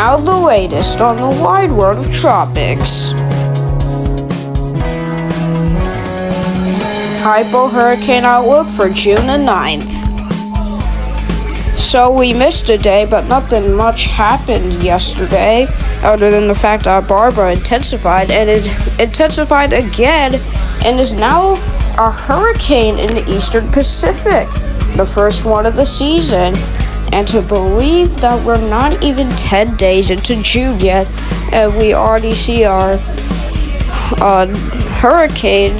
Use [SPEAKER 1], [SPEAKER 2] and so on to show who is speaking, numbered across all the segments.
[SPEAKER 1] now the latest on the wide world of tropics. Hypo hurricane outlook for June the 9th. So we missed a day, but nothing much happened yesterday, other than the fact that Barbara intensified, and it intensified again, and is now a hurricane in the Eastern Pacific, the first one of the season. And to believe that we're not even 10 days into June yet, and we already see our hurricane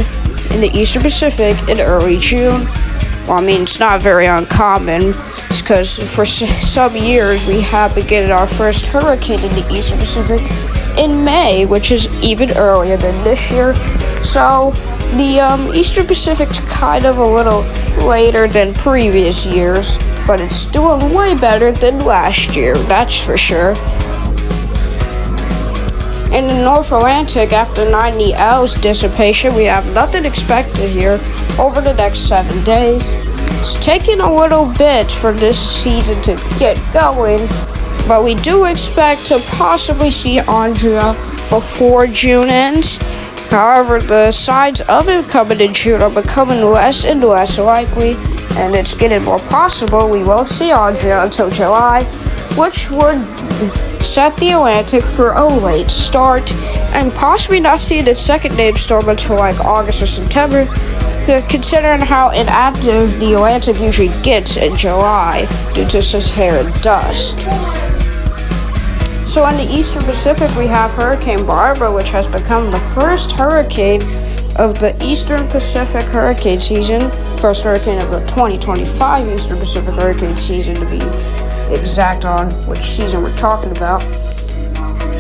[SPEAKER 1] in the Eastern Pacific in early June. Well, I mean, it's not very uncommon, because for some years we have been getting our first hurricane in the Eastern Pacific in May, which is even earlier than this year. So the Eastern Pacific's kind of a little later than previous years, but it's doing way better than last year, that's for sure. In the North Atlantic, after 90 L's dissipation, we have nothing expected here over the next 7 days. It's taking a little bit for this season to get going, but we do expect to possibly see Andrea before June ends. However, the signs of it coming in June are becoming less and less likely, and it's getting more possible we won't see Andrea until July, which would set the Atlantic for a late start, and possibly not see the second named storm until like August or September, considering how inactive the Atlantic usually gets in July due to Saharan dust. So in the Eastern Pacific, we have Hurricane Barbara, which has become the first hurricane of the Eastern Pacific hurricane season, first hurricane of the 2025 Eastern Pacific hurricane season, to be exact on which season we're talking about.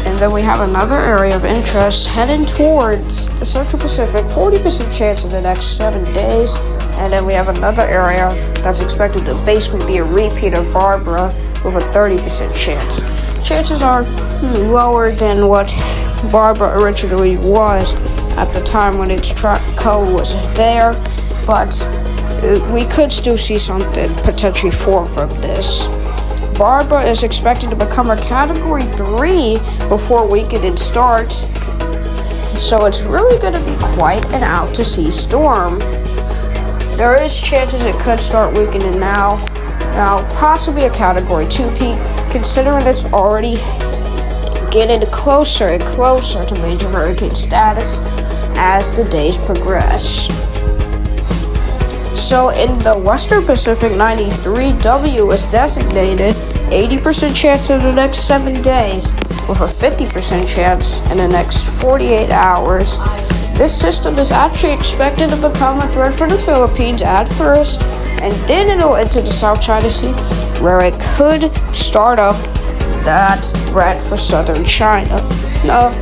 [SPEAKER 1] And then we have another area of interest heading towards the Central Pacific, 40% chance in the next 7 days. And then we have another area that's expected to basically be a repeat of Barbara with a 30% chance. Chances are lower than what Barbara originally was at the time when its code was there, but we could still see something potentially form from this. Barbara is expected to become a Category 3 before weekend starts, so it's really going to be quite an out-to-sea storm. There is chances it could start weakening now, possibly a Category 2 peak, considering it's already getting closer and closer to major hurricane status as the days progress. So in the Western Pacific, 93W is designated 80% chance in the next 7 days, with a 50% chance in the next 48 hours. This system is actually expected to become a threat for the Philippines at first, and then it'll enter the South China Sea, where it could start up that threat for southern China. Now,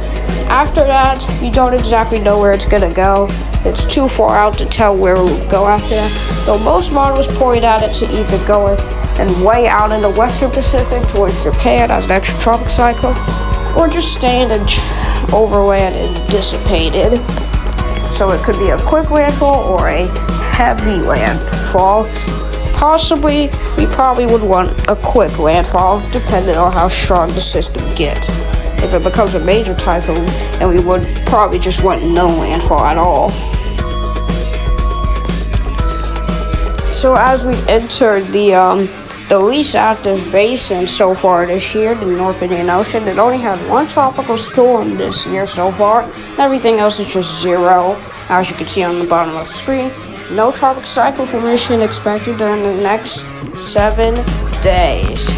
[SPEAKER 1] after that, we don't exactly know where it's gonna go. It's too far out to tell where it will go after that, though most models point out it to either go and way out in the Western Pacific towards Japan as an extra tropic cyclone, or just staying overland and dissipated. So it could be a quick landfall or a heavy landfall. Possibly, we probably would want a quick landfall, depending on how strong the system gets. If it becomes a major typhoon, then we would probably just want no landfall at all. So as we enter the least active basin so far this year, the North Indian Ocean, it only had one tropical storm this year so far, and everything else is just zero, as you can see on the bottom of the screen. No tropic cyclone formation expected during the next 7 days.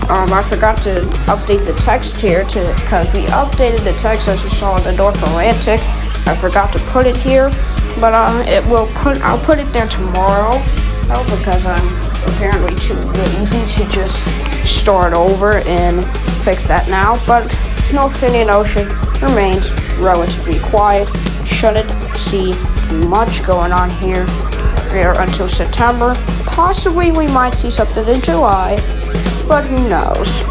[SPEAKER 1] I forgot to update the text here because we updated the text as you saw in the North Atlantic. I forgot to put it here, but I'll put it there tomorrow, because I'm apparently too lazy to just start over and fix that now. But North Indian Ocean remains relatively quiet. Shouldn't see much going on here until September. Possibly we might see something in July, but who knows.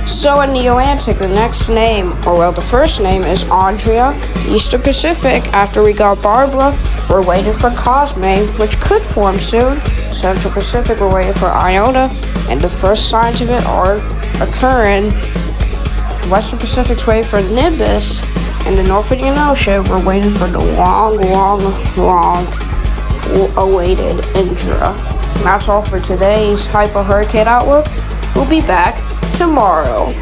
[SPEAKER 1] So in the Atlantic, the first name is Andrea. Eastern Pacific, after we got Barbara, we're waiting for Cosme, which could form soon. Central Pacific, we're waiting for Iona. and the first signs of it are occurring. Western Pacific's waiting for Nimbus, and the North Indian Ocean, we're waiting for the long awaited Indra. That's all for today's Hypo Hurricane Outlook. We'll be back tomorrow.